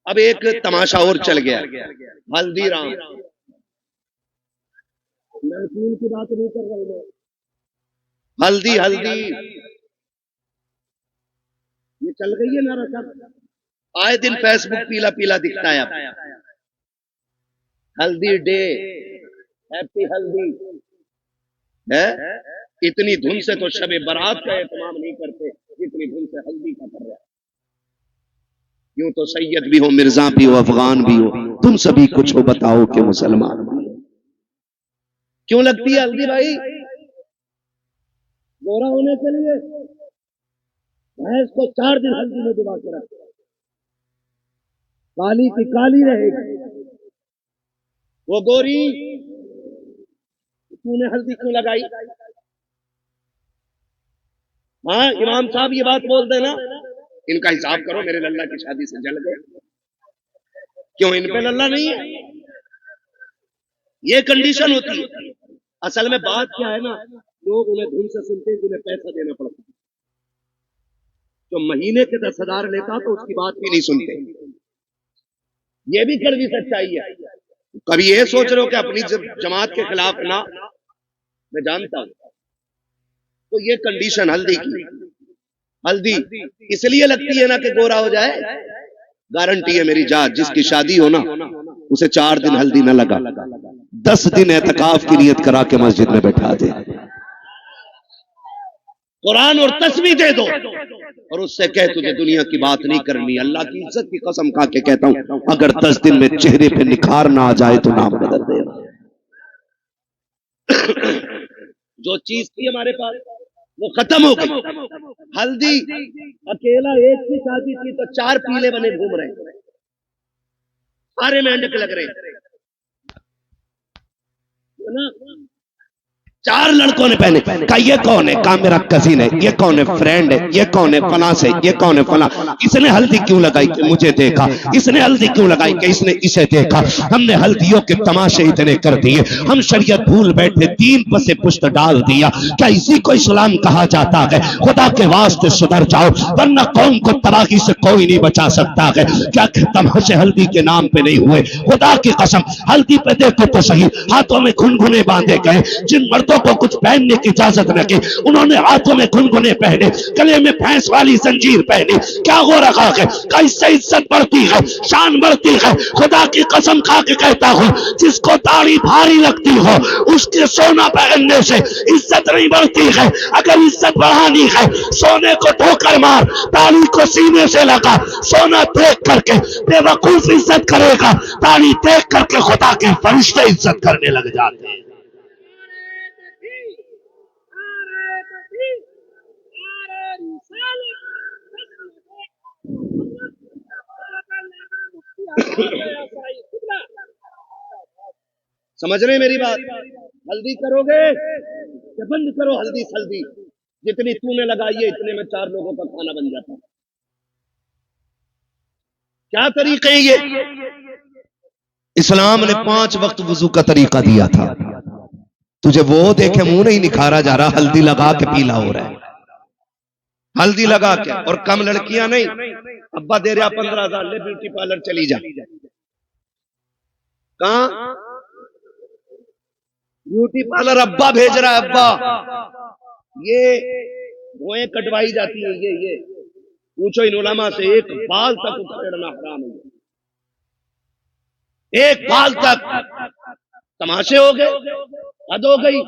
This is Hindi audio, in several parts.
अब एक तमाशा और चल गया, हल्दीराम। नमकीन की बात नहीं कर रहा हूं, हल्दी हल्दी ये चल गई है ना रसम। आए दिन फेसबुक पीला पीला दिखता है। अब हल्दी डे, हैप्पी हल्दी है। इतनी धुन से तो शबे बारात का एहतमाम नहीं करते जितनी धुन से हल्दी का कर रहा है। यूं तो सैयद भी हो, मिर्जा भी हो, अफगान भी हो, तुम सभी कुछ हो बताओ कि मुसलमान भी हो। क्यों लगती है हल्दी भाई? गोरा होने के लिए भैंस को 4 दिन हल्दी में डुबा के रखते, काली की काली रहेगी वो गोरी। तूने हल्दी क्यों लगाई? हाँ इमाम साहब ये बात बोल देना, इनका हिसाब करो, मेरे लल्ला की शादी से जल गए। क्यों इन पे लल्ला नहीं है? ये कंडीशन होती है। असल में बात क्या है ना, लोग उन्हें धुन से सुनते हैं जिन्हें पैसा देना पड़ता है। जो महीने के 10,000 लेता तो उसकी बात भी नहीं सुनते। ये भी कड़वी सच्चाई है। कभी ये सोच रहे हो कि अपनी जमात के खिलाफ ना, मैं जानता हूं। तो ये कंडीशन हल्दी की, हल्दी इसलिए लगती है ना कि गोरा हो जाए। गारंटी है मेरी जात, जिसकी शादी हो ना उसे 4 दिन हल्दी ना लगा, 10 दिन एतकाफ की नियत करा के मस्जिद में बैठा दे, कुरान और तस्बीह दे दो और उससे कह तुझे दुनिया की बात नहीं करनी। अल्लाह की इज्जत की कसम खा के कहता हूं, अगर 10 दिन में चेहरे पे निखार ना आ जाए तो नाम बदल दे। जो चीज थी हमारे पास वो खत्म हो गई। हल्दी अकेला एक की शादी थी तो 4 पीले बने घूम रहे, सारे मेंढक लग रहे ना। 4 लड़कों ने पहने, कहा ये कौन है? कहा मेरा कजिन है। ये कौन है? फ्रेंड है। ये कौन है? फला से। ये कौन है? फला। इसने हल्दी क्यों लगाई? कि मुझे देखा। इसने हल्दी क्यों लगाई? कि इसने इसे देखा। हमने हल्दियों के तमाशे इतने कर दिए, हम शरीयत भूल बैठे, दीन पर से पुष्ट डाल दिया। क्या इसी को इस्लाम कहा जाता है? खुदा के वास्ते सुधर जाओ, वरना कौम को तबाही से कोई नहीं बचा सकता है। क्या तमाशे हल्दी के नाम पे नहीं हुए? खुदा की कसम, हल्दी पे देखो तो सही, हाथों में घुनघुने बांधे गए। जिन मर्दों को कुछ पहनने की इजाजत न की, उन्होंने हाथों में घुनघुने पहने, गले में भैंस वाली जंजीर पहनी। क्या हो रखा है? कैसे इज्जत बढ़ती है, शान बढ़ती है। खुदा की कसम खा के कहता हूं, जिसको दाढ़ी भारी लगती हो उसके सोना पहनने से इज्जत नहीं बढ़ती है। अगर इज्जत बढ़ानी है, सोने को धोकर मार, दाढ़ी को सीने से लगा। सोना देख करके बेवकूफ इज्जत करेगा, दाढ़ी देख करके खुदा के फरिश्ते इज्जत करने लग जाते हैं। समझ रहे मेरी बात? हल्दी करोगे या बंद करो हल्दी सल्दी? जितनी तूने लगाई है इतने में 4 लोगों का खाना बन जाता। क्या तरीके ये? इस्लाम ने 5 वक्त वुजू का तरीका दिया था। तुझे वो देखे मुंह नहीं निखारा जा रहा, हल्दी लगा के पीला हो रहा है। हल्दी लगा के, और कम लड़कियां नहीं, अब्बा दे रहा 15,000 ले ब्यूटी पार्लर चली जा। कहां? ब्यूटी पार्लर अब्बा भेज रहा है। अब्बा ये भुएं कटवाई जाती है। ये पूछो इन उलमा से, एक बाल तक उखाड़ना हराम है। एक बाल तक। तमाशे हो गए, हद हो गई।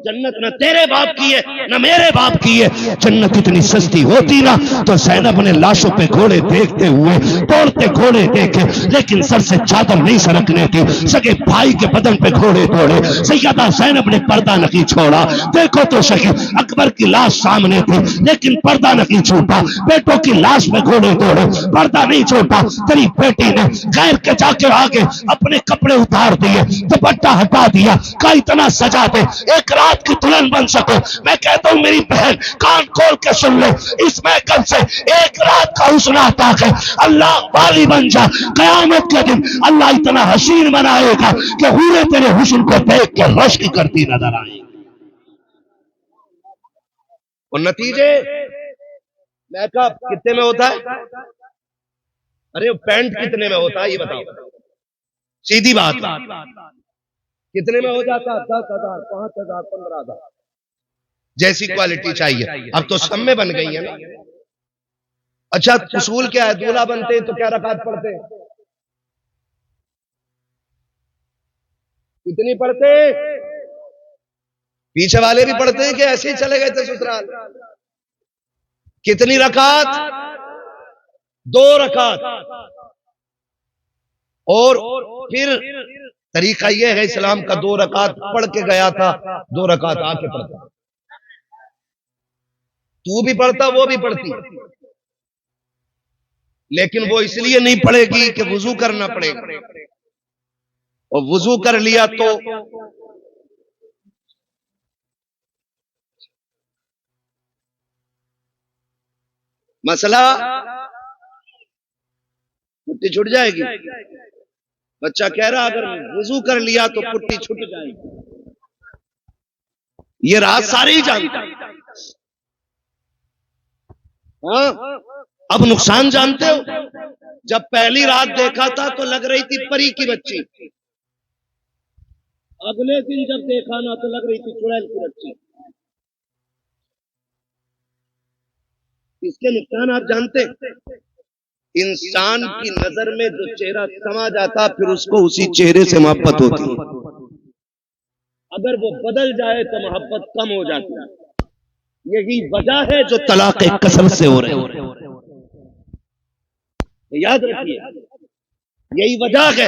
जन्नत न तेरे बाप की है न मेरे बाप की है। जन्नत इतनी सस्ती होती ना तो ज़ैनब ने लाशों पे घोड़े देखते हुए दौड़ते घोड़े देखे, लेकिन सर से चादर नहीं सरकने थी। सगे भाई के बदन पे घोड़े दौड़े, सैयदा ज़ैनब ने पर्दा नहीं छोड़ा। देखो तो सही, अकबर की लाश सामने थी लेकिन पर्दा नहीं छूटा। बेटों की लाश पे घोड़े दौड़े, पर्दा नहीं छोटा। तेरी बेटी ने गैर के जाके आगे अपने कपड़े उतार दिए, दुपट्टा हटा दिया। का इतना सजा दे एक रात की दुल्हन बन सको। मैं कहता हूं मेरी बहन कान खोल के सुन ले, इस महकम से एक रात का हुस्न आता है। अल्लाह वाली बन जा, कयामत के दिन अल्लाह इतना हसीन बनाएगा कि हूरे तेरे हुस्न को देख के रश्क करती नजर आएगी। और नतीजे मेकअप कितने में होता है? अरे पैंट कितने में होता है ये बताओ, सीधी बात। कितने में हो जाता? 10,000, 5,000, 15,000, जैसी क्वालिटी चाहिए। अब तो सब में बन गई है ना। अच्छा उसूल क्या है? दूल्हा बनते हैं तो क्या रकात पढ़ते हैं? कितनी पढ़ते? पीछे वाले भी पढ़ते हैं कि ऐसे ही चले गए थे ससुराल? कितनी रकात? 2 रकात। और फिर तरीका यह है इस्लाम का, 2 रकात पढ़ के गया था, 2 रकात आके पढ़ता। तू भी पढ़ता, वो भी पढ़ती, लेकिन वो इसलिए नहीं पढ़ेगी कि वुजू करना पड़ेगा, और वुजू कर लिया तो मसला पुट्टी छूट जाएगी। बच्चा कह रहा अगर वुजू कर लिया तो पुट्टी छूट जाएगी। ये रात सारे ही जानते हैं। हाँ, अब नुकसान जानते हो? जब पहली रात देखा था तो लग रही थी परी की बच्ची, अगले दिन जब देखा ना तो लग रही थी चुड़ैल की बच्ची। इसके नुकसान आप जानते हैं? इंसान की नजर में जो चेहरा समा जाता फिर उसको उसी चेहरे से मोहब्बत होती है, अगर वो बदल जाए तो मोहब्बत कम हो जाती है। यही वजह है जो तलाक कसरत से हो रहे हैं, याद रखिए, यही वजह है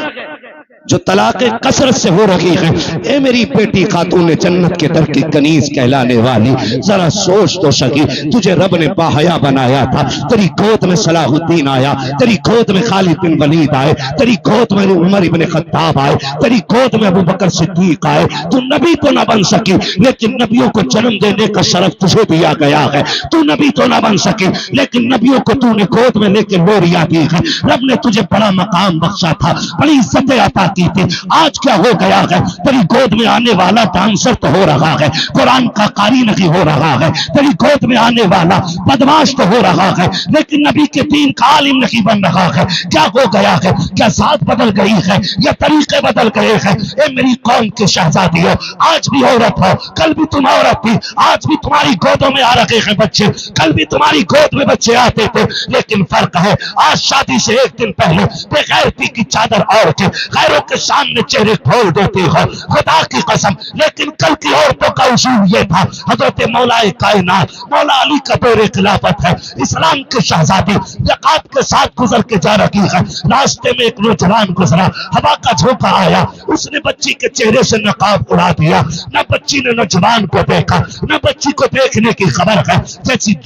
जो तलाक कसरत से हो रही है। ए मेरी बेटी खातून जन्नत के दर की कनीज कहलाने वाली, जरा सोच तो सकी, तुझे रब ने बाहया बनाया था, तेरी गोद में सलाहुद्दीन आया, तेरी गोद में खालिद बिन वलीद आए, तेरी गोद में उमर इब्न खत्ताब आए, तेरी गोद में अबू बकर सिद्दीक आए। तू नबी तो ना बन सकी, लेकिन नबियों को जन्म देने का शरफ तुझे दिया गया है। तू नबी तो ना बन सकी, लेकिन नबियों को तूने गोद में लेकर लोरिया दी है। रब ने तुझे बड़ा मकाम बख्शा था, बड़ी इज्जतें अता की थी। आज क्या हो गया है? तेरी गोद में आने वाला डांसर तो हो रहा है, कुरान का कारी नहीं हो रहा है। तेरी गोद में आने वाला बदमाश तो हो रहा है, लेकिन नबी के दीन का आलिम नहीं बन रहा है। क्या हो गया है? क्या जात बदल गई है या तरीके बदल गए हैं? ए मेरी कौम के शहजादियों, आज भी औरत हो, कल भी तुम औरत थी, आज भी तुम्हारी गोदों में आ रखे हैं बच्चे, कल भी तुम्हारी गोद में बच्चे आते थे। लेकिन फर्क है, आज शादी से एक दिन पहले बेगैरती की चादर ओढ़ के गैरों के सामने चेहरे खोल देती हो, खुदा की कसम। लेकिन कल की औरतों का उसूल ये था, हजरत मौलाए कायनात मौला अली का दौरे खिलाफत है, इस्लाम के शहजादी ज़कात के साथ गुजर के जा रही है। रास्ते में एक नौजवान गुजरा, हवा का झोंका आया, उसने बच्ची के चेहरे से नकाब उड़ा दिया। न बच्ची ने नौजवान को देखा, न बच्ची को देखने की खबर है। जैसी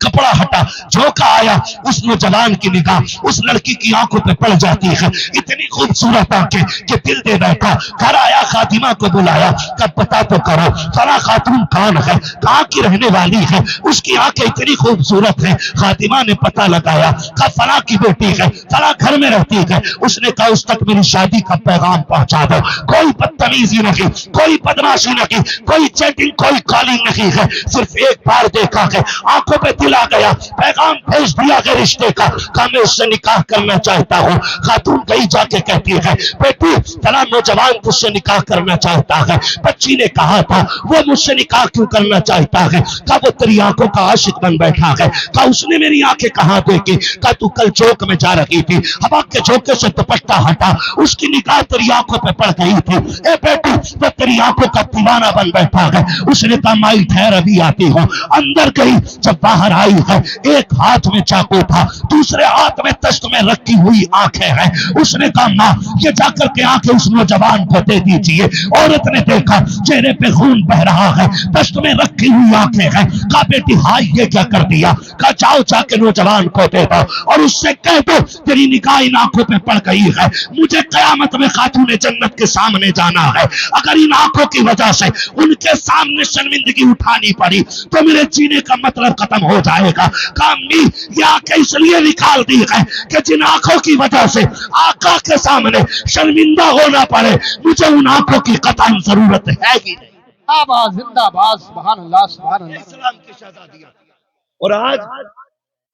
कपड़ा हटा, झोंका आया, उस नौजवान की निगाह उस लड़की की आंखों पे पड़ जाती है। इतनी खूबसूरत आंखें कि दिल दे बैठा। घर आया, खातिमा को बुलाया, कब पता तो करो फला खातून कौन है, कहाँ की रहने वाली है, उसकी आंखें इतनी खूबसूरत है। खातिमा ने पता लगाया, कहा फला की बेटी है, फला घर में रहती है। उसने कहा उस तक मेरी शादी का पैगाम पहुंचा दो। कोई बदतमीजी नहीं, कोई बदमाशी नहीं, कोई चैटिंग, कोई कॉलिंग नहीं है, सिर्फ एक बार देखा है, आंखों पे दिल आ गया, पैगाम भेज दिया है रिश्ते का, कहा मैं उससे निकाह करना चाहता हूँ। खातून गई जाके कहती है, बेटी फला नौजवान तुझसे निकाह करना चाहता है। बच्ची ने कहा था वो मुझसे निकाह क्यों करना चाहता है? कहा वो तेरी आंखों का आशिक बन बैठा है। कहा उसने मेरी आंखें कहाँ देखी? कहा तू कल चौक में जा रही थी, हवा के झोंके से दुपट्टा हटा, उसकी निगाह तेरी आंखों पे पड़ गई थी। ए बेटी वो तेरी आंखों का दीवाना बन बैठा है। उसने कहा माई ठहर अभी आती हूँ। अंदर गई, जब बाहर आई है, एक हाथ में चाकू था, दूसरे हाथ में तश्त में रखी हुई आंखें हैं। उसने कहा माँ ये जाकर के आंखें उस नौजवान को दे दीजिए। औरत ने देखा चेहरे पे खून बह रहा है, तश्त में रखी हुई आंखें हैं। कहा बेटी हाय ये क्या कर दिया? कहा जाओ जाके नौजवान को दे दो और उससे कह दो तेरी निगाह इन आंखों पे पड़ गई है, मुझे कयामत में खातूने जन्नत के सामने जाना है। अगर इन आंखों की वजह से उनके सामने शर्मिंदगी उठानी पड़ी तो मेरे जीने का मतलब खत्म हो जाएगा। कामी ये आंखें इसलिए निकाल दी है कि जिन आंखों की वजह से आका के सामने शर्मिंदा होना पड़े, मुझे उन आंखों की कतई जरूरत है ही नहीं। जिंदाबाद, जिंदाबाद, सुभान अल्लाह, सुभान अल्लाह। इस्लाम की शहजादियां। और आज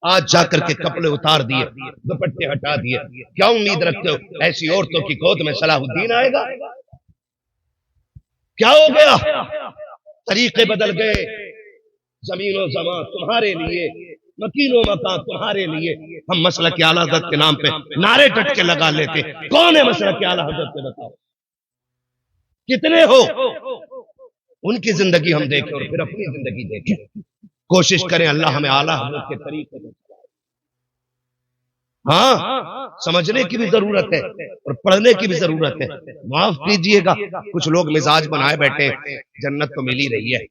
आज जाकर के कपड़े उतार दिए, दुपट्टे हटा दिए। क्या उम्मीद रखते हो ऐसी औरतों की गोद में सलाहुद्दीन आएगा? क्या हो गया? तरीके बदल गए। जमीनो जमा तुम्हारे लिए, मकीनो मकान तुम्हारे लिए। हम मसलक आला हज़रत के नाम पे नारे टटके लगा लेते। कौन है मसलक आला हज़रत के? बताओ कितने हो? उनकी जिंदगी हम देखें और फिर अपनी जिंदगी देखें। कोशिश करें अल्लाह हमें आला हज़रत के तरीके में। हाँ, समझने की भी जरूरत है और पढ़ने की भी जरूरत है। माफ कीजिएगा, कुछ लोग मिजाज बनाए बैठे, जन्नत तो मिल ही रही है।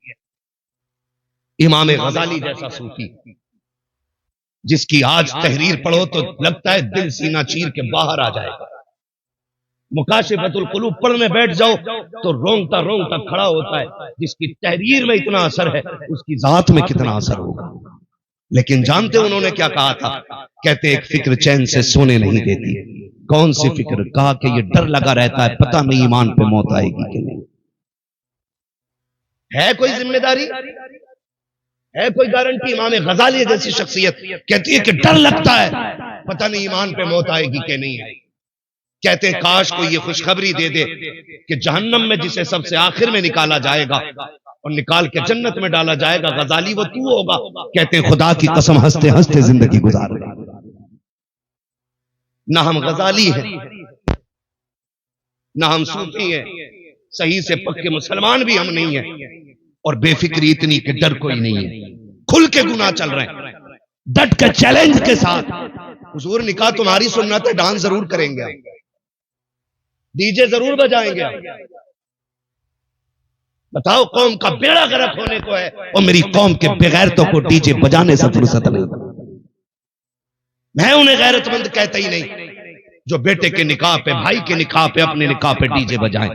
इमाम गजाली जैसा सूफी जिसकी आज तहरीर पढ़ो तो लगता है दिल सीना चीर के बाहर आ जाएगा। मुकाशिफतुल कुलूब पढ़ने बैठ जाओ तो रोंगटा रोंगटा खड़ा होता है। जिसकी तहरीर में इतना असर है, उसकी जात में कितना असर होगा। लेकिन जानते उन्होंने क्या कहा था? कहते एक फिक्र चैन से सोने नहीं देती। कौन सी फिक्र? कहा कि ये डर लगा रहता है, पता नहीं ईमान पे मौत आएगी कि नहीं। है कोई जिम्मेदारी? है कोई गारंटी? इमाम गजाली जैसी शख्सियत कहती है कि डर लगता है, पता नहीं ईमान पे मौत आएगी कि नहीं आएगी। कहते हैं काश कोई ये खुशखबरी दे दे कि जहन्नम में जिसे सबसे आखिर में निकाला जाएगा और निकाल के जन्नत में डाला जाएगा, गजाली वो तू होगा। कहते हैं खुदा की कसम हंसते हंसते जिंदगी गुजार रहे। ना हम गजाली हैं, ना हम सूफी हैं, सही से पक्के मुसलमान भी हम नहीं हैं। और बेफिक्री इतनी कि डर कोई नहीं है। खुल के गुनाह चल रहे हैं, डट के चैलेंज के साथ। हुजूर निकाह तुम्हारी सुन्नत है, डांस जरूर करेंगे, डीजे जरूर बजाएंगे। बताओ, कौम का बेड़ा गर्क होने को है और मेरी कौम के बेगैरतों को डीजे बजाने से फुर्सत नहीं। मैं उन्हें गैरतमंद कहता ही नहीं जो बेटे के निकाह पे, भाई के निकाह पे, अपने निकाह पे डीजे बजाएं।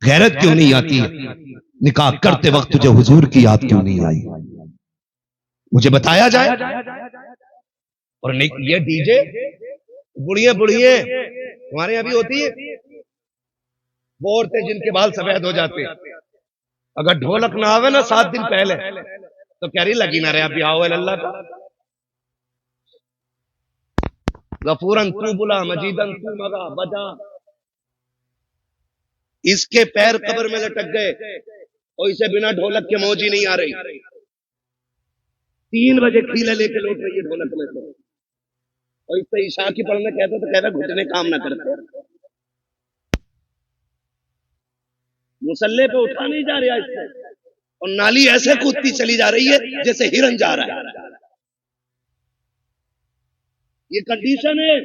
गैरत क्यों नहीं आती है? निकाह करते वक्त तुझे हुजूर की याद क्यों नहीं आई? मुझे बताया जाए। और ये डीजे बुढ़िए बुढ़िए तुम्हारे यहां भी होती है, वो औरतें जिनके बाल सफेद हो जाते हैं, अगर ढोलक ना आवे ना 7 दिन पहले तो कह रही लगी ना रे अभी आओ अल्लाह का। गफूरन तू बुला, मजीदन तू मगा बजा। इसके पैर कब्र में लटक गए और इसे बिना ढोलक के मौज ही नहीं आ रही। 3 बजे खीले लेके लौट रही है ढोलक में से, और इससे ईशा की पढ़ने कहते तो कहता घुटने काम ना करते। मुसल्ले पे उठा नहीं जा रहा इससे, और नाली ऐसे कूदती चली जा रही है जैसे हिरन जा रहा है। ये कंडीशन है।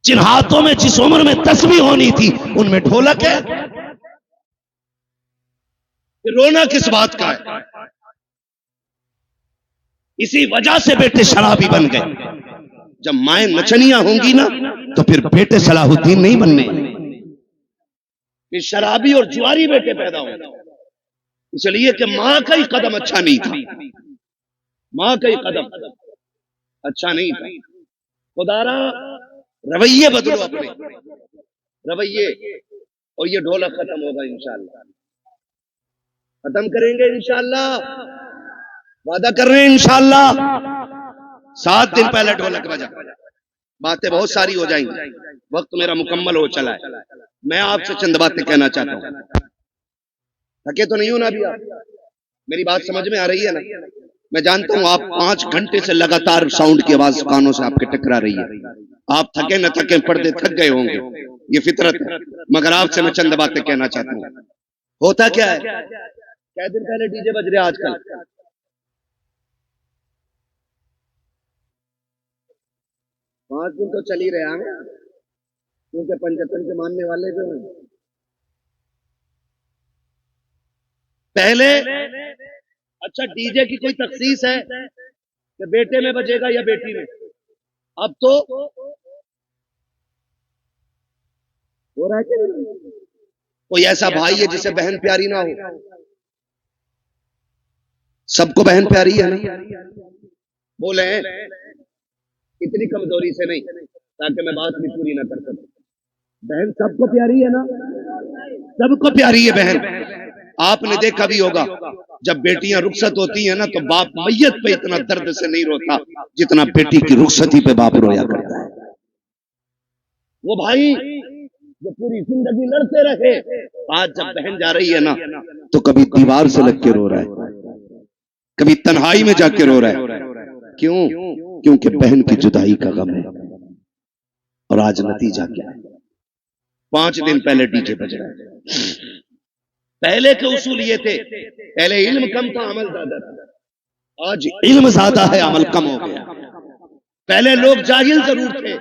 जिन हाथों में जिस उम्र में तस्बीह होनी थी उनमें ढोलक है। रोना किस बात का है? इसी वजह से बेटे शराबी बन गए। जब माएं नचनियां होंगी ना तो फिर बेटे सलाहुद्दीन नहीं बनने, फिर शराबी और जुआरी बेटे पैदा होंगे। इसलिए कि मां का ही कदम अच्छा नहीं था, मां का ही कदम अच्छा नहीं था। खुदारा रवैये बदलो, अपने रवैये, और ये ढोलक खत्म होगा इंशाअल्लाह। खत्म करेंगे इंशाअल्लाह, वादा कर रहे हैं इंशाअल्लाह। 7 दिन पहले ढोलक बजा, बातें बहुत सारी हो जाएंगी, वक्त मेरा मुकम्मल हो चला है। मैं आपसे चंद बातें कहना चाहता हूं। थके तो नहीं हो ना अभी आप? मेरी बात समझ में आ रही है ना? मैं जानता हूं आप 5 घंटे से लगातार साउंड की आवाज कानों से आपके टकरा रही है। आप थके न थके, पर्दे थक गए होंगे, ये फितरत है। मगर आपसे मैं चंद बातें कहना चाहता हूं। होता क्या है, क्या दिन पहले डीजे बज रहे आजकल, 5 दिन तो चल ही रहे हैं, क्योंकि पंचतन के मानने वाले जो हैं पहले। अच्छा, डीजे की कोई तखसीस है कि बेटे में बजेगा या बेटी में? अब तो हो रहा है कि कोई ऐसा भाई है जिसे बहन प्यारी ना हो? सबको बहन प्यारी है ना? बोले इतनी कमजोरी से नहीं, ताकि मैं बात भी पूरी ना कर सकूं। बहन सबको प्यारी है ना? सबको प्यारी है बहन। आपने देखा भी होगा जब बेटियां रुखसत होती है ना तो बाप मैयत पे इतना दर्द से नहीं रोता जितना बेटी की रुखसती पे बाप रोया करता है। वो भाई जो पूरी जिंदगी लड़ते रहे, आज जब बहन जा रही है ना तो कभी दीवार से लग के रो रहा है, कभी तन्हाई में जाके रो रहा है। क्यों? क्योंकि बहन की जुदाई का गम है। और आज नतीजा क्या है? 5 दिन पहले डीजे बज रहा है। पहले के उसूल ये थे, पहले इल्म कम था, अमल ज्यादा था। आज इल्म ज्यादा है, अमल कम हो गया। पहले लोग जाहिल जरूर थे,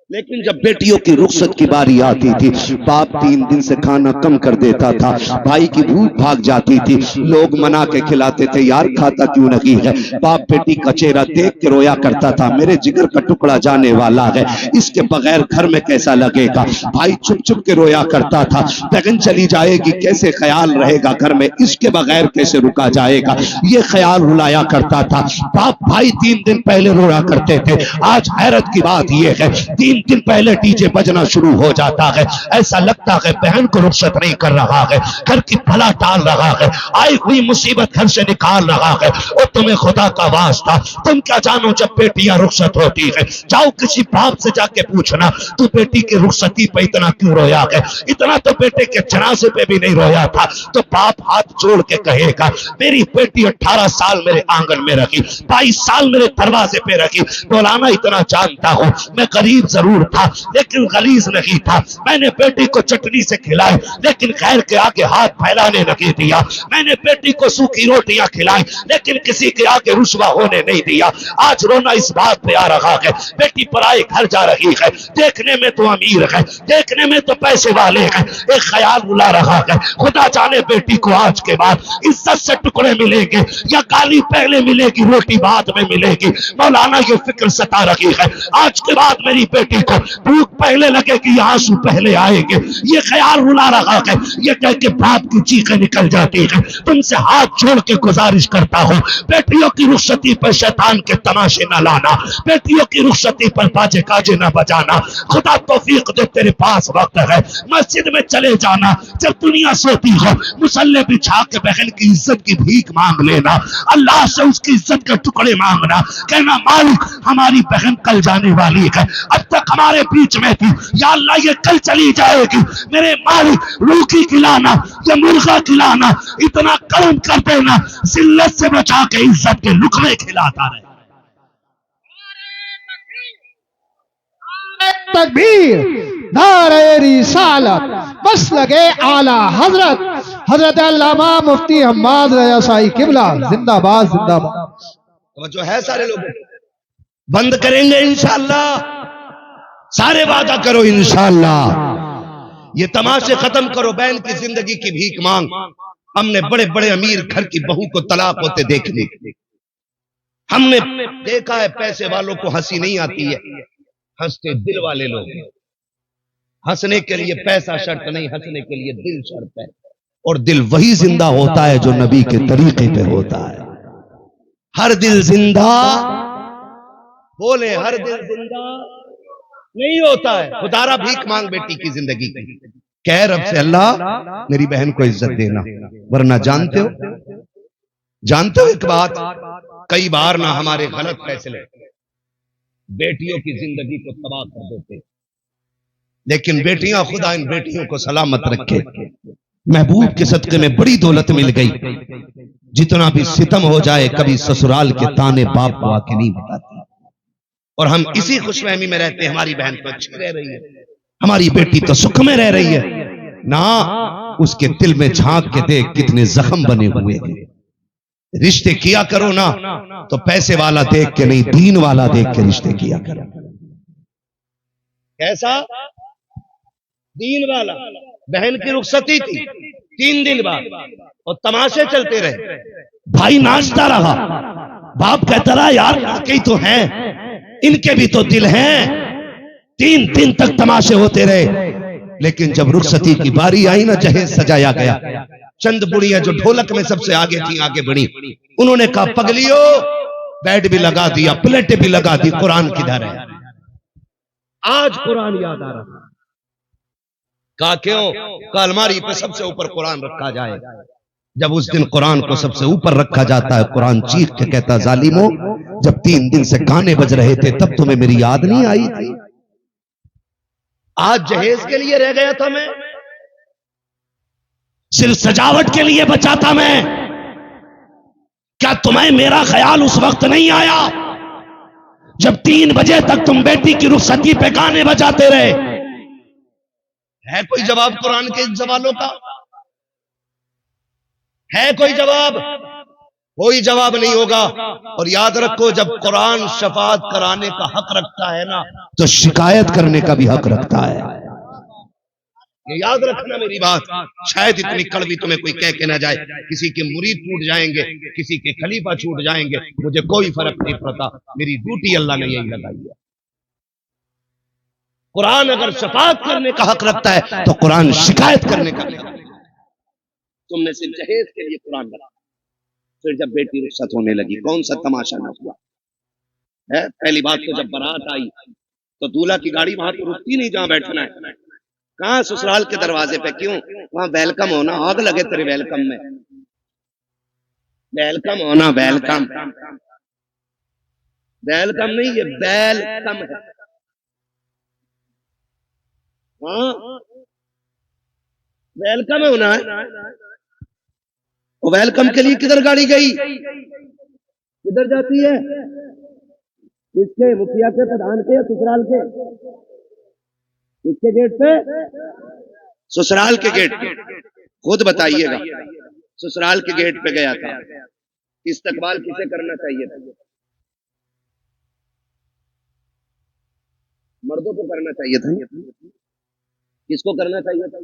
लेकिन जब बेटियों की रुखसत की बारी आती थी, बाप 3 दिन से खाना कम कर देता था, भाई की भूख भाग जाती थी, लोग मना के खिलाते थे, यार खाता क्यों नहीं है। बाप बेटी का चेहरा देख के रोया करता था, मेरे जिगर का टुकड़ा जाने वाला है, इसके बगैर घर में कैसा लगेगा। भाई चुप चुप के रोया करता था, बहन चली जाएगी कैसे ख्याल रहेगा घर में, इसके बगैर कैसे रुका जाएगा, ये ख्याल रुलाया करता था। बाप भाई 3 दिन पहले रोया करते थे। आज हैरत की बात यह है, 3 दिन पहले डीजे बजना शुरू हो जाता है। ऐसा लगता है बहन को रुखसत नहीं कर रहा है, घर की भला टाल रहा है, आई हुई मुसीबत घर से निकाल रहा है। और तुम्हें खुदा का वास्ता, तुम क्या जानो जब बेटियां रुखसत होती है, जाओ किसी बाप से जाके पूछना, तू बेटी की रुखसती पे इतना क्यों रोया है। इतना तो बेटे के जनाजे पे भी नहीं रोया था। तो बाप हाथ जोड़ के कहेगा, मेरी बेटी 18 साल मेरे आंगन में रखी, 22 साल मेरे दरवाजे पे रखी। मौलाना इतना जानता हूं, मैं गरीब जरूर था लेकिन गलीज नहीं था। मैंने बेटी को चटनी से खिलाई लेकिन खैर के आगे हाथ फैलाने नहीं दिया। मैंने बेटी को सूखी रोटियां खिलाई लेकिन किसी के आगे रुस्वा होने नहीं दिया। आज रोना इस बात पे आ रहा है, बेटी पराए घर जा रही है, देखने में तो अमीर है, देखने में तो पैसे वाले हैं, एक ख्याल बुला रहा है, खुदा जाने बेटी को आज के बाद इज्जत से टुकड़े मिलेंगे या गाली पहले मिलेगी, रोटी बाद में मिलेगी। मौलाना ये फिक्र सता रही है, आज के बाद मेरी बेटी को भूख पहले लगेगी, आंसू पहले आएंगे, ये ख्याल रुला रहा है। ये कह के बाप की चीखें निकल जाती है। तुमसे हाथ जोड़ के गुजारिश करता हूँ, बेटियों की रुखसती पर शैतान के तमाशे न लाना, बेटियों की रुखसती पर बाजे काजे न बजाना। खुदा तौफीक दे, तेरे पास वक्त है, मस्जिद में चले जाना, जब दुनिया सोती हो मुसल्ले बिछा के बहन की इज्जत की भीख मांग लेना, अल्लाह से उसकी इज्जत के टुकड़े मांगना, कहना मालिक हमारी बहन कल जाने वाली है, अब तक हमारे बीच में थी, या अल्लाह ये कल चली जाएगी, मेरे मालिक रोटी खिलाना या मुर्गा खिलाना, इतना करम कर देना, जिल्लत से बचा के इज्जत के लुकमे खिलाता रहे। तकबीर, नारे रिसालत, बस लगे आला हजरत हजरत अल्लामा मुफ्ती हम्माद रजा साई किबला जिंदाबाद जिंदाबाद। तो जो है सारे लोग बंद करेंगे इंशाअल्लाह, सारे वादा करो इंशाअल्लाह। ये तमाशे खत्म करो, बहन की जिंदगी की भीख मांग। हमने बड़े बड़े अमीर घर की बहू को तलाक होते देख ली, हमने देखा है पैसे वालों को हंसी नहीं आती है, हंसते दिल वाले लोग। हंसने के लिए पैसा शर्त नहीं, हंसने के लिए दिल शर्त है। और दिल वही जिंदा होता है जो नबी के तरीके पे होता है। हर दिल जिंदा, बोले हर दिल जिंदा नहीं होता है। खुदारा भीख मांग बेटी की जिंदगी की, कह रब से अल्लाह मेरी बहन को इज्जत देना, वरना जानते हो एक बात, कई बार ना हमारे गलत फैसले बेटियों की जिंदगी को तबाह कर देते, लेकिन बेटियां, खुदा इन बेटियों को सलामत रखे। महबूब के सदके में बड़ी दौलत मिल गई, जितना भी सितम हो जाए कभी ससुराल के ताने बाप को आके नहीं बताती। और हम इसी खुशफहमी में रहते हैं, हमारी बहन तो अच्छी रह रही है, हमारी बेटी तो सुख में रह रही है ना। उसके दिल में झांक के देख कितने जख्म बने हुए हैं। रिश्ते किया करो ना तो पैसे वाला देख के नहीं, दीन वाला देख के रिश्ते किया करो। कैसा दीन वाला? बहन की रुखसती थी 3 दिन बाद और तमाशे चलते रहे, भाई नाचता रहा, बाप कहता रहा यार वाकई तो हैं, इनके भी तो दिल हैं। 3 दिन तक तमाशे होते रहे, लेकिन जब रुखसती की बारी आई ना, जहेज सजाया गया, चंद बुढ़िया जो ढोलक में सबसे आगे थी आगे बढ़ी, उन्होंने कहा पगलियो, बेड भी लगा दिया, प्लेटें भी लगा दी, कुरान किधर है? आज कुरान याद आ रहा। कहा क्यों? कहा अलमारी पे सबसे ऊपर कुरान रखा जाए, जब उस दिन कुरान को सबसे ऊपर रखा जाता है, कुरान चीख के कहता, जालिमो, जब 3 दिन से गाने बज रहे थे तब तुम्हें मेरी याद नहीं आई थी? आज जहेज के लिए रह गया था मैं, सिर्फ सजावट के लिए बचा था मैं। क्या तुम्हें मेरा ख्याल उस वक्त नहीं आया जब 3 बजे तक तुम बेटी की रुखसती पे गाने बजाते रहे? है कोई जवाब कुरान के इन सवालों का? है कोई जवाब? कोई जवाब नहीं होगा। और याद रखो, जब कुरान शफाअत कराने का हक रखता है ना, तो शिकायत करने का भी हक रखता है। ये याद रखना मेरी बात। शायद इतनी कड़वी तुम्हें कोई कह के ना जाए, किसी के मुरीद टूट जाएंगे, किसी के खलीफा छूट जाएंगे, मुझे कोई फर्क नहीं पड़ता। मेरी ड्यूटी अल्लाह ने यही लगाई है। कुरान अगर शफाअत करने का हक रखता है तो कुरान शिकायत करने का भी हक रखता है। तुमने सिर्फ जहेज के लिए कुरान बना, फिर जब बेटी रुखसत होने लगी, कौन सा तमाशा न हुआ है? पहली बात तो जब बारात आई तो दूल्हा की गाड़ी वहां तो रुकती नहीं जहां बैठना है। कहां? ससुराल के दरवाजे पे। क्यों? वहां वेलकम होना, आग लगे तेरे वेलकम में। वेलकम होना, वेलकम, वेलकम नहीं, ये वेलकम है। हाँ, वेलकम होना है। और वेलकम के लिए किधर गाड़ी गई? किधर जाती है? किसके? मुखिया के, प्रधान के, या ससुराल के? किसके गेट पे? ससुराल के गेट पे। खुद बताइएगा। ससुराल के गेट पे गया था। इस्तकबाल किसे करना चाहिए था? मर्दों को करना चाहिए था। किसको करना चाहिए था?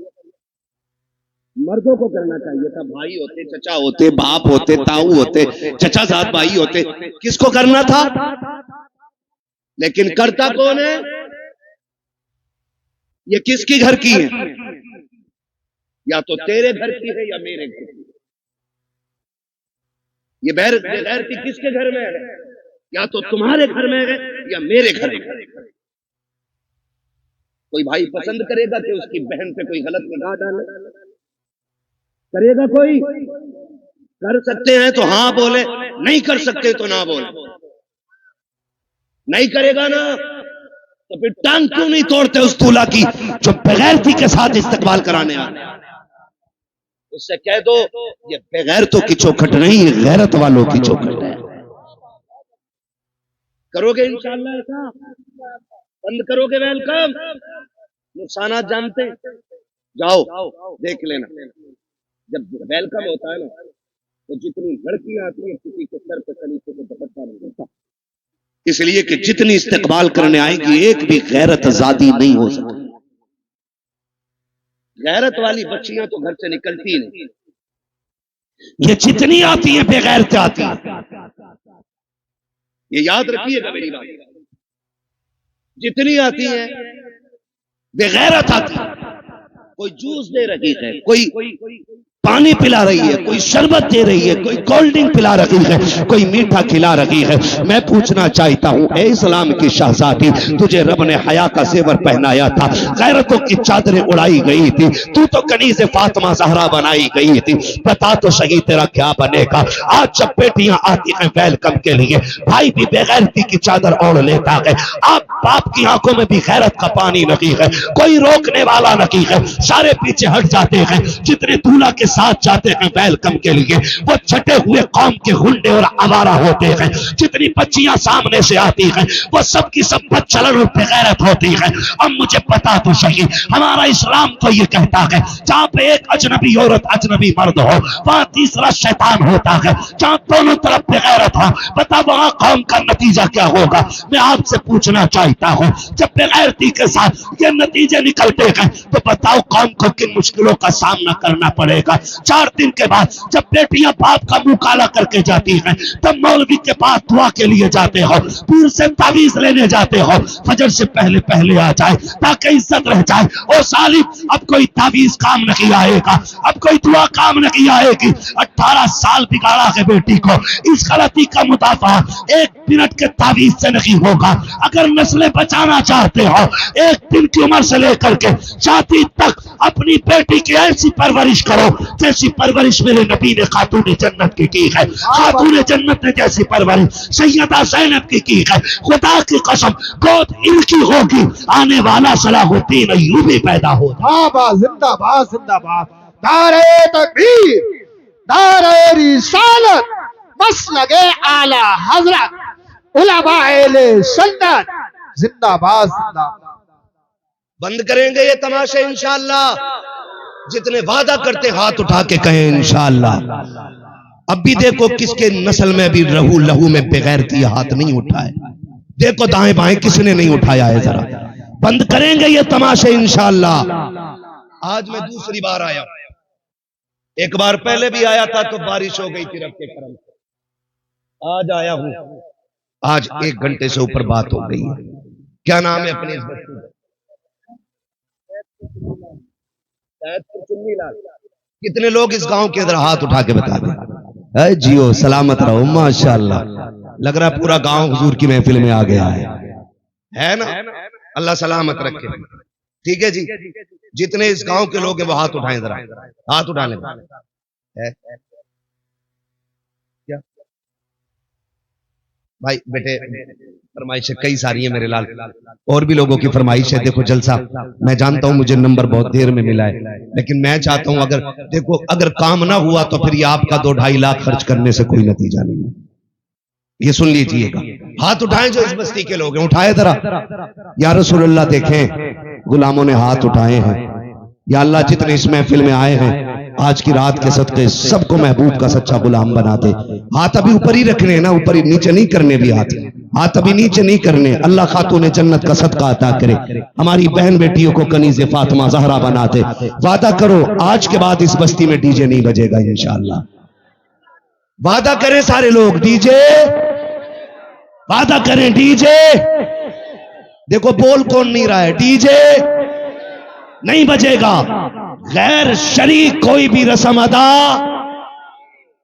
मर्दों को करना चाहिए था। भाई होते, चचा होते, बाप होते, ताऊ होते, चचा साथ भाई होते, किसको करना था? लेकिन करता कौन है? ये किसकी घर की है? या तो तेरे घर की है या मेरे घर की। ये बेगैरती किसके घर में है? या तो तुम्हारे घर में है या मेरे घर में। कोई भाई पसंद करेगा कि उसकी बहन पे कोई गलत निगाह डाले? करेगा कोई? कर सकते हैं तो हाँ बोले, नहीं कर सकते तो ना बोले। नहीं करेगा ना तो फिर टांग क्यों नहीं तोड़ते उस दूल्हा की जो बेगैरती के साथ इस्तकबाल कराने आ रहे? उससे कह दो ये बेगैरतों की चौखट नहीं, ये गैरत वालों की चौखट है। करोगे इंशाअल्लाह ऐसा? बंद करोगे वेलकम? नुकसानात जानते? जाओ देख लेना। जब वेलकम होता है ना, तो जितनी लड़कियां आती हैं किसी के सर पे खलीफे को दुपट्टा नहीं होता, इसलिए कि जितनी इस्तकबाल करने आएंगी एक भी गैरत आजादी नहीं हो सकती। गैरत वाली बच्चियां तो घर से निकलती नहीं। ये जितनी आती है बेगैरत आती है। ये याद रखिएगा मेरी बात। जितनी आती है बेगैरत आती है। कोई जूस दे रही है, कोई पानी पिला रही है, कोई शरबत दे रही है, कोई कोल्ड ड्रिंक पिला रही है, कोई मीठा खिला रही है। मैं पूछना चाहता हूं, ए इस्लाम की शहजादी, तुझे रब ने हया का जेवर पहनाया था, गैरतों की चादरें उड़ाई गई थी, तू तो कनीज़े फातिमा ज़हरा बनाई गई थी। बता तो सही तेरा क्या बनेगा? आज जब बेटियां आती हैं वेलकम के लिए, भाई भी बेगैरती की चादर ओढ़ लेता है। आप बाप की आंखों में भी गैरत का पानी नहीं है, कोई रोकने वाला नहीं है, सारे पीछे हट जाते हैं। जितने दूल्हा के साथ जाते हैं वेलकम के लिए, वो छटे हुए कौम के गुंडे और आवारा होते हैं। जितनी बच्चियां सामने से आती हैं वो सब की सब बदचलन और बेगैरत होती है। अब मुझे पता तो सही, हमारा इस्लाम तो ये कहता है जहां पे एक अजनबी औरत अजनबी मर्द हो वहां तीसरा शैतान होता है। जहां दोनों तरफ बेगैरत हो, बता वहां कौम का नतीजा क्या होगा? मैं आपसे पूछना चाहता हूं, जब बेगैरती के साथ ये नतीजे निकलते हैं तो बताओ कौम को किन मुश्किलों का सामना करना पड़ेगा। 4 दिन के बाद जब बेटियां बाप का मुंह काला करके जाती हैं, तब मौलवी के पास दुआ के लिए जाते हो, पीर से तावीज लेने जाते हो, फजर से पहले पहले आ जाए ताकि इज्जत रह जाए। और सालिम, अब कोई तावीज काम नहीं आएगा, अब कोई दुआ काम नहीं आएगी। 18 साल बिगाड़ा है बेटी को, इस गलती का मुदाफा 1 मिनट के तावीज से नहीं होगा। अगर नस्लें बचाना चाहते हो, 1 दिन की उम्र से लेकर के शादी तक अपनी बेटी की ऐसी परवरिश करो जैसी परवरिश मेरे नबी ने खातून जन्नत की है। खातून जन्नत ने जैसी परवरिश सैयदा ज़ैनब की है। खुदा की कसम गोद इनकी होगी, आने वाला सलाहुद्दीन अय्यूबी पैदा होगा। जिंदाबाद जिंदाबाद। नारे तकबीर, नारे रिसालत, मसलके आला हजरत, उलमाए सुन्नत, जिंदाबाद जिंदाबाद। बंद करेंगे ये तमाशे इंशाअल्लाह। जितने वादा करते हाथ उठा के कहें इंशाअल्लाह। अब भी देखो किसके नस्ल में भी रहू लहू में बेगैरती हाथ नहीं उठाए। देखो दाएं बाएं किसने नहीं उठाया है, जरा बंद करेंगे ये तमाशे इंशाअल्लाह। आज मैं दूसरी बार आया, एक बार पहले भी आया था तो बारिश हो गई थी रब के करम से। आज आया हूं, आज 1 घंटे से ऊपर बात हो गई है। क्या नाम है अपने इस बच्चे का? चुन्नीलाल। कितने लोग इस गांव के अंदर हाथ उठा के बता दें। जियो सलामत रहो, माशाअल्लाह। लग रहा है पूरा गांव हुजूर की महफिल में आ गया है ना? अल्लाह सलामत रखे। ठीक है जी, जितने इस गांव के लोग हैं वो हाथ उठाएं, जरा हाथ उठा लें। क्या भाई बेटे, फरमाइशें कई सारी है मेरे लाल, और भी लोगों की फरमाइश है। देखो जलसा, मैं जानता हूं मुझे नंबर बहुत देर में मिला है, लेकिन मैं चाहता हूं अगर देखो अगर काम ना हुआ तो फिर ये आपका 2-2.5 लाख खर्च करने से कोई नतीजा नहीं है। ये सुन लीजिएगा। हाथ उठाएं जो इस बस्ती के लोग हैं, उठाए जरा। या रसूलुल्लाह देखें गुलामों ने हाथ उठाए हैं। या अल्लाह जितने इस महफिल में आए हैं आज की रात के सदके सबको महबूब का सच्चा गुलाम बना दे। हाथ अभी ऊपर ही रखने ना, ऊपर ही, नीचे नहीं करने भी हाथ अभी नीचे नहीं करने। अल्लाह खातून जन्नत का सदका अता करे, हमारी बहन बेटियों को कनीज़े फातिमा ज़हरा बना दे। वादा करो आज के बाद इस बस्ती में डीजे नहीं बजेगा इंशाअल्लाह। वादा करें सारे लोग, डीजे वादा करें, डीजे। देखो बोल कौन नहीं रहा है, डीजे नहीं बजेगा। गैर शरीक कोई भी रस्म अदा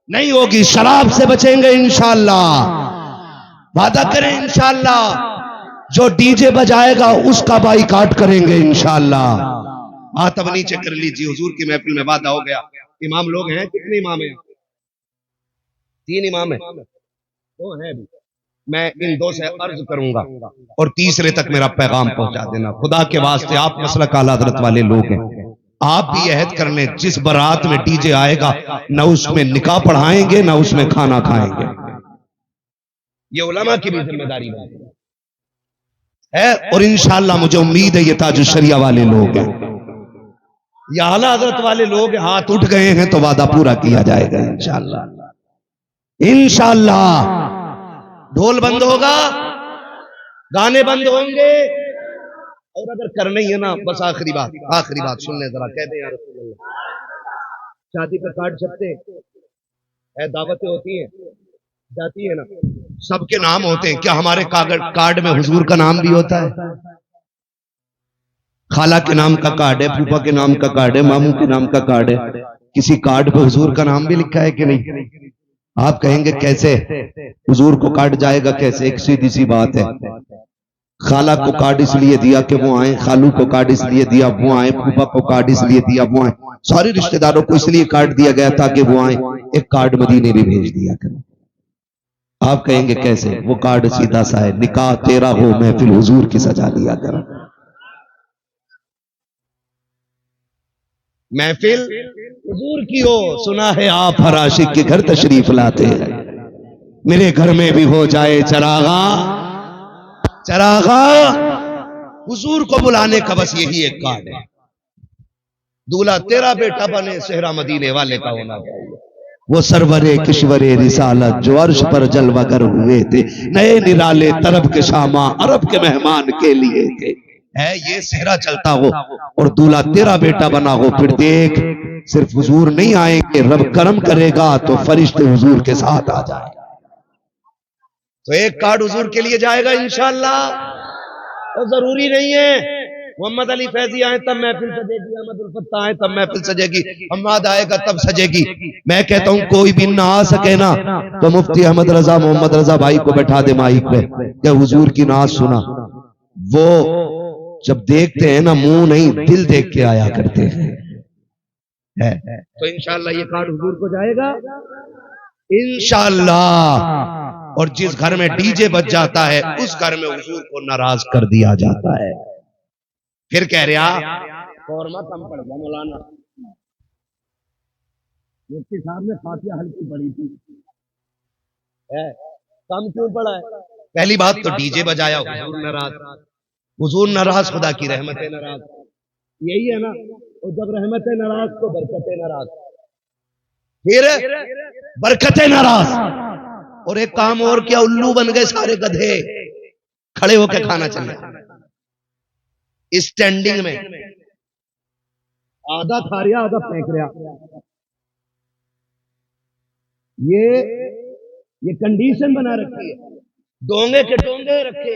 नहीं होगी। शराब से बचेंगे इंशाअल्लाह। वादा करें इंशाअल्लाह। जो डीजे बजाएगा उसका बाइकाट करेंगे इंशाअल्लाह। हाथ अब नीचे कर लीजिए, हुजूर की महफिल में वादा हो गया। इमाम लोग हैं, कितने इमाम हैं? 3 इमाम हैं, 2 हैं अभी। मैं इन 2 से अर्ज करूंगा और तीसरे तक मेरा पैगाम पहुंचा देना। खुदा के वास्ते आप मसलक आला हज़रत वाले लोग हैं, आप भी अहद कर लें जिस बारात में डीजे आएगा ना उसमें निकाह पढ़ाएंगे ना उसमें खाना खाएंगे। ये उलमा की भी जिम्मेदारी है। और इंशाअल्लाह मुझे उम्मीद है ये ताजुश शरिया वाले लोग हैं, ये आला हज़रत वाले लोग हाथ उठ गए हैं तो वादा पूरा किया जाएगा इंशाअल्लाह। इंशाअल्लाह ढोल बंद होगा, गाने बंद होंगे। और अगर करना ही है ना, बस आखिरी बात सुन ले जरा, कहते हैं शादी पे कार्ड छपते हैं, दावतें होती हैं, जाती है ना, सबके नाम होते हैं। क्या हमारे कार्ड में हुजूर का नाम भी होता है? खाला के नाम का कार्ड है, फूफा के नाम का कार्ड है, मामू के नाम का कार्ड है, किसी कार्ड पे हुजूर का नाम भी लिखा है कि नहीं? आप कहेंगे कैसे हुजूर को कार्ड जाएगा कैसे? एक सीधी सी बात है, खाला को कार्ड इसलिए दिया कि वो आए, खालू को कार्ड इसलिए दिया वो आए, फूफा को कार्ड इसलिए दिया वो आए, सारे रिश्तेदारों को इसलिए कार्ड दिया गया ताकि वो आए। एक कार्ड मदीने भी भेज दिया करो। आप कहेंगे कैसे? वो कार्ड सीधा सा है, निकाह तेरा हो महफिल हुजूर की सजा लिया करो। महफिल हुजूर की हो, सुना है आप हर आशिक के घर तशरीफ लाते हैं। मेरे घर में भी हो जाए चरागा, हुजूर को बुलाने का बस यही एक कार्ड है। दूल्हा तेरा बेटा बने, सेहरा मदीने वाले का होना चाहिए। वो सरवरे किश्वरे रिसालत जो अर्श पर जलवागर हुए थे, नए निराले तरब के शामा अरब के मेहमान के लिए थे। है ये सेहरा चलता हो और दूल्हा तेरा बेटा बना हो, फिर देख सिर्फ हुजूर नहीं आएंगे, रब करम करेगा तो फरिश्ते हुजूर के साथ आ जाए। तो एक कार्ड हुजूर के लिए जाएगा इंशाअल्लाह। तो जरूरी नहीं है मोहम्मद अली फैजी आए तब महफिल सजेगी, अहमद उल फत्ता आए तब महफिल सजेगी, हम्माद आएगा तब सजेगी। मैं कहता हूं कोई भी ना आ सके ना तो मुफ्ती अहमद रजा मोहम्मद रजा भाई को बैठा दे माइक पे, क्या हुजूर की नाज सुना। वो जब देखते हैं ना मुंह नहीं दिल देख के आया करते हैं। तो इंशाल्लाह ये कार्ड हुजूर को जाएगा इंशाल्लाह। और जिस घर में डीजे बज जाता है उस घर में हुजूर को नाराज कर दिया जाता है। फिर कह रहा फौरमा कम पड़ गया मौलाना, मुफ्ती साहब ने फातिहा हल्की पड़ी थी, कम क्यों पड़ा है? पहली बात तो डीजे बजाया, हुजूर नाराज, हुजूर नाराज खुदा की रहमतें नाराज, यही है ना। और जब रहमतें नाराज तो बरकतें नाराज, फिर बरकतें नाराज। और एक काम और किया, उल्लू बन गए सारे गधे, खड़े होकर खाना चले स्टैंडिंग में, आधा खा रहा आधा फेंक रहा। ये कंडीशन बना रखी है, डोंगे के डोंगे रखे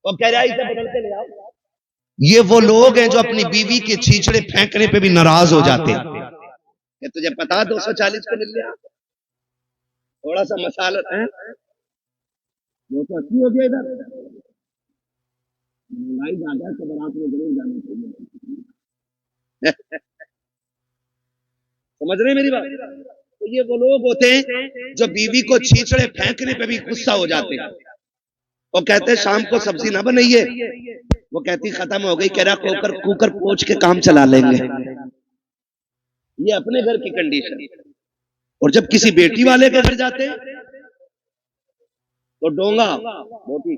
और कह रहा इसे बदल के ले आओ। ये वो लोग हैं जो अपनी बीवी के छींचड़े फेंकने पे भी नाराज हो जाते हैं। ये तुझे पता 240 को मिल गया, थोड़ा सा मसाला है, 280 हो गया इधर, महंगाई ज्यादा है तो बारात में जरूर जाना चाहिए। समझ रहे मेरी बात? तो ये वो लोग होते हैं जो बीवी को छींचड़े फेंकने पे भी गुस्सा हो जाते हैं और कहते हैं शाम को सब्जी ना बनाइए, वो कहती खत्म हो गई, कह रहा कुकर पोंछ के काम चला लेंगे। ये अपने घर की कंडीशन। और जब किसी बेटी वाले के घर जाते हैं तो डोंगा बोटी,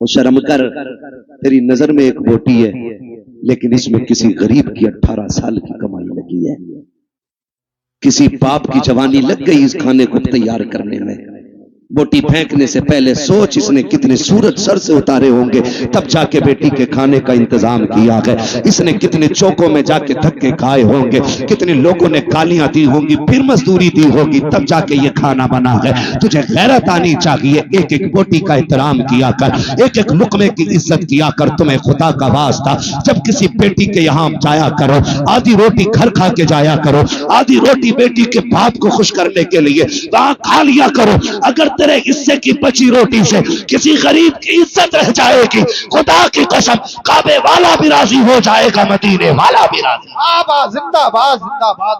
वो शर्म कर, तेरी नजर में एक बोटी है लेकिन इसमें किसी गरीब की 18 साल की कमाई लगी है, किसी बाप की जवानी लग गई इस खाने को तैयार करने में। बोटी फेंकने से पहले सोच इसने कितने सूरज सर से उतारे होंगे तब जाके बेटी के खाने का इंतजाम किया है। इसने कितने चौकों में जाके धक्के खाए होंगे, कितने लोगों ने गालियां दी होंगी, फिर मजदूरी दी होगी, तब जाके ये खाना बना है। तुझे गैरत आनी चाहिए, एक एक बोटी का एहतराम किया कर, एक एक लुकमे की इज्जत किया कर। तुम्हें खुदा का वास्ता जब किसी बेटी के यहाँ जाया करो, आधी रोटी घर खा के जाया करो, आधी रोटी बेटी के बाप को खुश करने के लिए वहां खा लिया करो। अगर तेरे हिस्से की बची रोटी से किसी गरीब की इज्जत रह जाएगी, खुदा की कसम काबे वाला भी राजी हो जाएगा, मदीने वाला भी राजी। जिंदाबाद जिंदाबाद।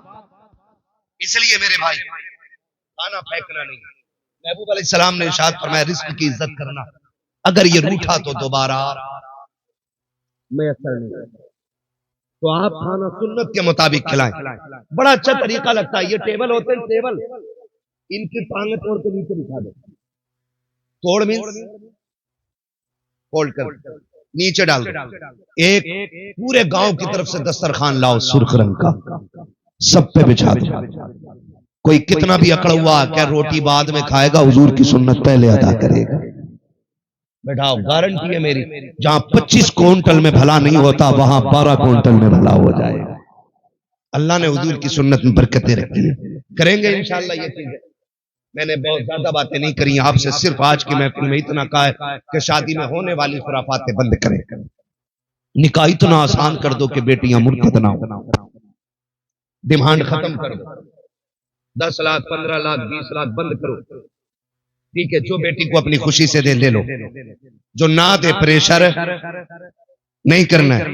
इसलिए मेरे भाई खाना फेंकना नहीं। महबूब अलैहिस्सलाम ने इरशाद फरमाया रिस्क की इज्जत करना, अगर ये रूठा तो दोबारा मैसर नहीं, तो आप खाना सुन्नत के मुताबिक खिलाएं। बड़ा अच्छा तरीका लगता है, ये टेबल होते हैं, टेबल इनकी टांगें तोड़ के नीचे बिछा दो, तोड़ मीन्स फोल्ड कर नीचे डाल दो, एक पूरे गांव की तरफ से दस्तरखान लाओ सुर्ख रंग का, सब पे बिछा दो। कोई कितना भी अकड़ हुआ क्या रोटी बाद में खाएगा, हुजूर की सुन्नत पहले अदा करेगा। बैठाओ, गारंटी है मेरी, जहां 25 क्विंटल में भला नहीं होता वहां 12 क्विंटल में भला हो जाएगा। अल्लाह ने हुजूर की सुन्नत में बरकतें रखी है, करेंगे इंशाअल्लाह ये चीजें। मैंने बहुत ज्यादा बातें नहीं करी आपसे, सिर्फ आज की महफिल में इतना कहा है कि शादी में होने वाली खुराफातें बंद करें, निकाह इतना आसान कर दो कि बेटियां मुर्तद ना हो, डिमांड खत्म कर दो, 10 लाख 15 लाख 20 लाख बंद करो, ठीक है। जो बेटी को अपनी खुशी से दे ले लो, जो ना दे प्रेशर नहीं करना है।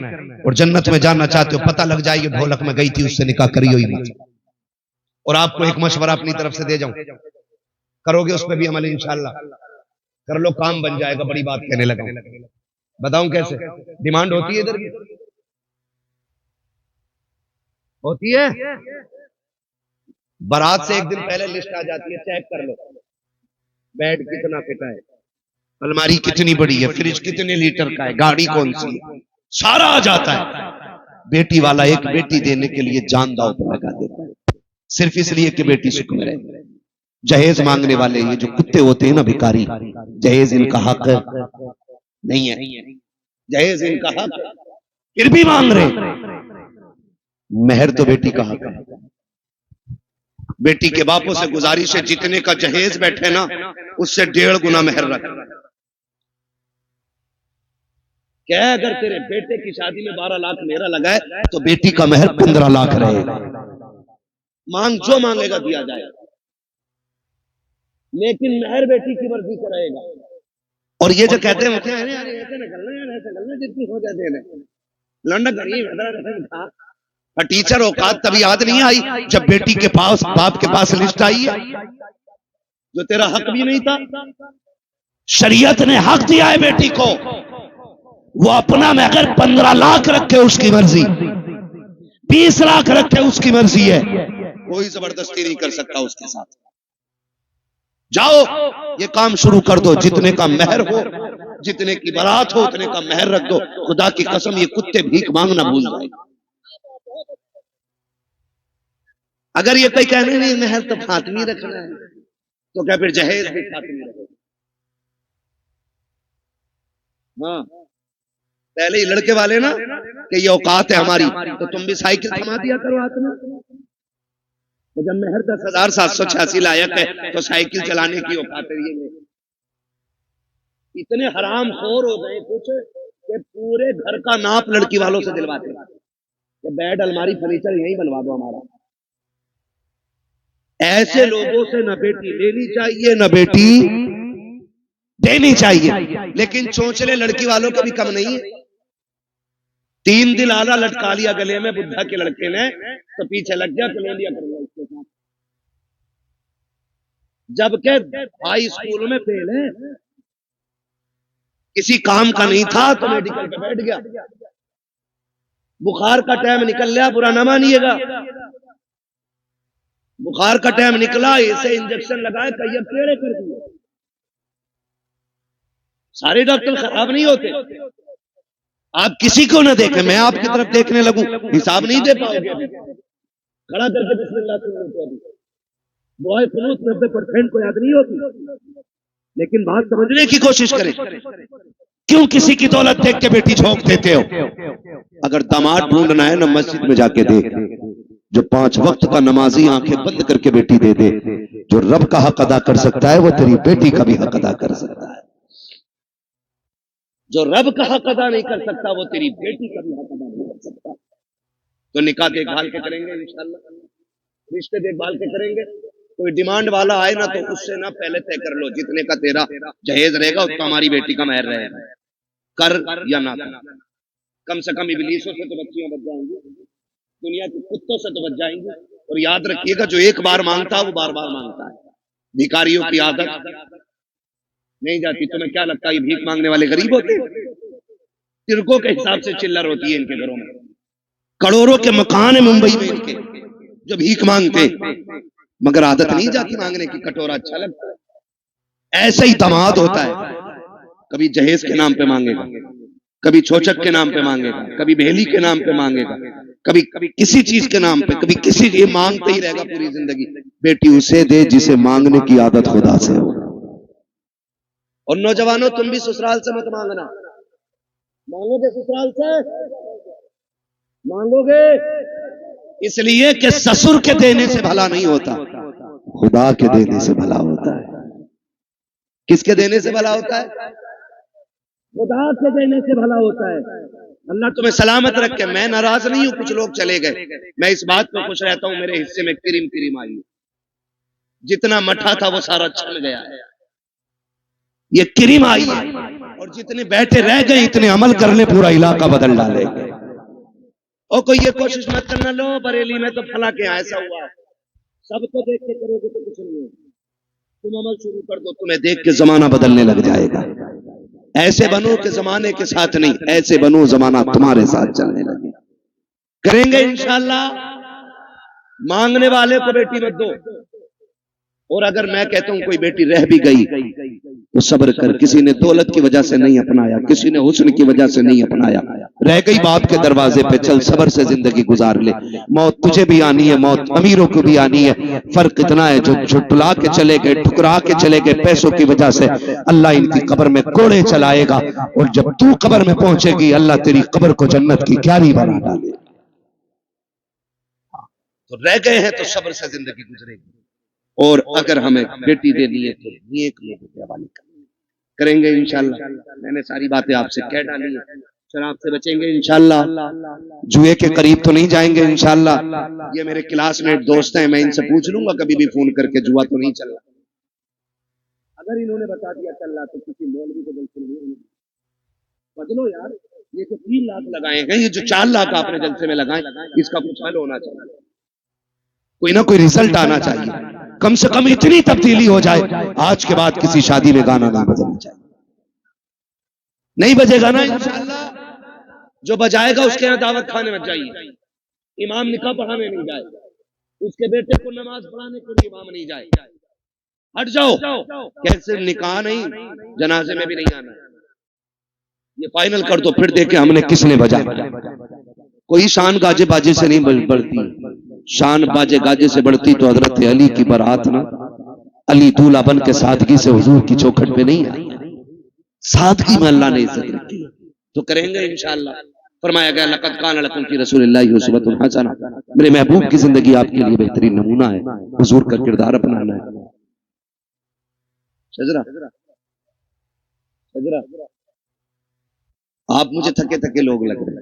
और जन्नत में जाना चाहते हो, पता लग जाए ये ढोलक में गई थी उससे निकाह करियो ही मत। और आपको एक मशवरा अपनी तरफ से दे जाऊं, करोगे उस पर भी अमल इंशाअल्लाह कर लो, काम बन जाएगा। बड़ी बात कहने लगा, बताऊं कैसे? डिमांड होती है इधर की, होती है, बारात से एक दिन पहले लिस्ट आ जाती है, चेक कर लो बेड कितना फिटा है, अलमारी कितनी बड़ी है, फ्रिज कितने लीटर का है, गाड़ी कौन सी है, सारा आ जाता है। बेटी वाला एक बेटी देने के लिए जान दांव पर लगा देता है, सिर्फ इसलिए कि बेटी सुख में रहे। जहेज मांगने वाले ये जो कुत्ते होते हैं ना भिखारी, जहेज इनका हक नहीं है, जहेज इनका हक फिर भी मांग रहे। मेहर तो बेटी का हक है। बेटी के बापों से गुजारिश है जितने का जहेज बैठे ना उससे 1.5 गुना मेहर रख। क्या अगर तेरे बेटे की शादी में 12 लाख मेरा लगा है तो बेटी का मेहर 15 लाख रहेगा। मांग जो मांगेगा दिया जाएगा, लेकिन मेहर बेटी की मर्जी से रहेगा। और ये जो कहते हैं ऐसे निकलना इतनी हो जाते हैं लौंडा गरीब था। टीचर औकात तभी याद नहीं आई जब बेटी के पास बाप के पास लिस्ट आई है, जो तेरा हक भी नहीं था। शरीयत ने हक दिया है बेटी को, वो अपना में अगर 15 लाख रखे उसकी मर्जी, 20 लाख रखे उसकी मर्जी है, कोई जबरदस्ती नहीं कर सकता उसके साथ। जाओ ये काम शुरू कर दो, जितने का मेहर हो, जितने की बारात हो उतने का मेहर रख दो। खुदा की कसम ये कुत्ते भीख मांगना भूल जाएगा। अगर ये कोई कहने नहीं मेहर तो फातिमी रखना है, तो क्या फिर जहेज भी फातिमी रखो। हाँ, पहले ही लड़के वाले ना कि ये औकात है हमारी, तो तुम भी साइकिल थमा दिया करो हाथ में। तो जब मेहर 10,786 लायक है तो साइकिल चलाने की औकात है ये। इतने हराम खोर हो गए कुछ कि पूरे घर का नाप लड़की वालों से दिलवाते हैं कि बेड अलमारी फर्नीचर यहीं बनवा दो हमारा। ऐसे लोगों से न बेटी लेनी चाहिए न बेटी देनी चाहिए। लेकिन चोंचले लड़की वालों के भी कम नहीं है। 3 दिन आला लटका लिया गले में बुद्धा के लड़के ने, तो पीछे लग गया तो ले लिया करूंगा इसके साथ। जबकि भाई स्कूल में फेल है, किसी काम का नहीं था तो मेडिकल पे बैठ गया। बुखार का टाइम निकल गया, बुरा ना मानिएगा। बुखार का टाइम निकला, इसे इंजेक्शन लगाए, तैयब टेढ़े कर दिए। सारे डॉक्टर खराब नहीं होते। आप किसी को ना देखें, मैं आपकी तरफ देखने लगूं, हिसाब नहीं दे पाओगे। खड़ा करके बिस्मिल्लाह से दुआए कुनूत 90% को याद नहीं होती। लेकिन बात समझने की कोशिश करें, क्यों किसी की दौलत देख के बेटी झोंक देते हो? अगर दामाद ढूंढना है ना मस्जिद में जाके देख, जो 5 वक्त का नमाजी आंखें बंद करके बेटी दे दे। जो रब का हक अदा कर सकता है वो तेरी बेटी का भी हक अदा कर सकता है। जो रब का हक अदा नहीं कर सकता वो तेरी बेटी का भी हक अदा नहीं कर सकता। तो निकाह देखभाल के करेंगे इंशाल्लाह, रिश्ते देखभाल के करेंगे। कोई डिमांड वाला आए ना तो उससे ना पहले तय कर लो जितने का तेरा जहेज रहेगा उतना हमारी बेटी का मेहर रहेगा, कर या ना कर। कम से कम इबलीसों से तो बच्चियां बच जाएंगी, दुनिया के कुत्तों से तो बच जाएंगी। और याद रखिएगा जो एक बार मांगता है वो बार बार मांगता है। भिखारियों की आदत नहीं जाती। तुम्हें क्या लगता है ये भीख मांगने वाले गरीब होते हैं? तिरकों के हिसाब से चिल्लर होती है इनके घरों में। करोड़ों के मकान है मुंबई में इनके जो भीख मांगते, मगर आदत नहीं जाती मांगने की। कटोरा अच्छा लगता है। ऐसा ही दामाद होता है, कभी जहेज के नाम पे मांगेगा, कभी छोचक के नाम पे मांगेगा, कभी बेली के नाम पे मांगेगा, कभी कभी किसी चीज के नाम पे, कभी किसी, ये मांगते ही रहेगा पूरी जिंदगी। बेटी उसे दे जिसे मांगने की आदत खुदा से हो। और नौजवानों तुम भी ससुराल से मत मांगना। मांगोगे ससुराल से, मांगोगे इसलिए कि ससुर के देने से भला नहीं होता, खुदा के देने से भला होता है। किसके देने से भला होता है? खुदा के देने से भला होता है। अल्लाह तुम्हें सलामत रखे। मैं नाराज नहीं हूं, कुछ लोग चले गए, मैं इस बात पर खुश रहता हूं मेरे हिस्से में क्रीम क्रीम आई। जितना मठा था वो सारा छन गया है, ये क्रीम आई है। और जितने बैठे रह गए इतने अमल करने पूरा इलाका बदल डालेंगे। और कोई ये कोशिश मत करना लो बरेली में तो फला के ऐसा हुआ, सबको देख के करोगे तो कुछ नहीं होगा। तुम अमल शुरू कर दो, तुम्हें देख के जमाना बदलने लग जाएगा। ऐसे बनो कि जमाने के साथ नहीं, ऐसे बनो जमाना तुम्हारे साथ चलने लगे। करेंगे इंशाल्लाह। मांगने वाले को बेटी मत दो। और अगर मैं कहता हूं कोई बेटी रह भी गई तो सब्र कर। किसी ने दौलत की वजह से नहीं अपनाया, किसी ने हुस्न की वजह से नहीं अपनाया, रह गई बाप के दरवाजे पे, चल सब्र से जिंदगी गुजार ले। मौत तुझे भी आनी है, मौत अमीरों को भी आनी है। फर्क इतना है जो झुटला के चले गए, ठुकरा के चले गए पैसों की वजह से, अल्लाह इनकी कब्र में कोड़े चलाएगा। और जब तू कब्र में पहुंचेगी अल्लाह तेरी कब्र को जन्नत की क्यारी बना डाले। तो रह गए हैं तो सब्र से जिंदगी गुजरेगी। और अगर हमें बेटी देनी है तो नेक लोगों के हवाले करेंगे इंशाल्लाह। मैंने सारी बातें आपसे कह डाली है। शराब से बचेंगे इंशाल्लाह, जुए के करीब तो नहीं जाएंगे इंशाल्लाह। ये मेरे क्लासमेट दोस्त हैं, मैं इनसे पूछ लूंगा कभी भी फोन करके जुआ तो नहीं चल रहा। अगर इन्होंने बता दिया चल रहा तो किसी मौलवी को बिल्कुल नहीं बदलो यार। ये तो 3 लाख लगाए हैं, ये जो 4 लाख आपने जलसे में लगाए, इसका कुछ हल होना चाहिए, कोई ना कोई रिजल्ट आना चाहिए, कम से कम इतनी तब्दीली हो जाए आज के बाद किसी शादी में गाना नहीं बजना चाहिए। नहीं बजेगा ना इंशाअल्लाह, जो बजाएगा उसके यहाँ दावत खाने में जाइए, इमाम निकाह पढ़ाने नहीं जाए, उसके बेटे को नमाज पढ़ाने के लिए इमाम नहीं जाए, हट जाओ, कैसे निकाह नहीं, जनाजे में भी नहीं आना, ये फाइनल कर दो, फिर देखे हमने किसने बजा। कोई शान गाजे बाजे से नहीं बढ़ती, शान बाजे गाजे से बढ़ती तो हजरत अली की बारात ना, अली दूल्हा बन के सादगी से हुजूर की चौखट पे नहीं आई, सादगी में अल्लाह ने इज्जत रखी, तो करेंगे इंशाअल्लाह। फरमाया गया लक़द कान लकुम फी रसूलिल्लाहि उस्वतुन हसना, मेरे महबूब की जिंदगी आपके लिए बेहतरीन नमूना है, हुजूर का किरदार अपनाना है। शजरा शजरा आप मुझे थके थके लोग लग रहे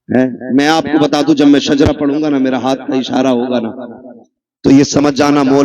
हैं, मैं आपको बता दूं, जब मैं शजरा पढ़ूंगा ना, मेरा हाथ का इशारा होगा ना, तो ये समझ जाना मौल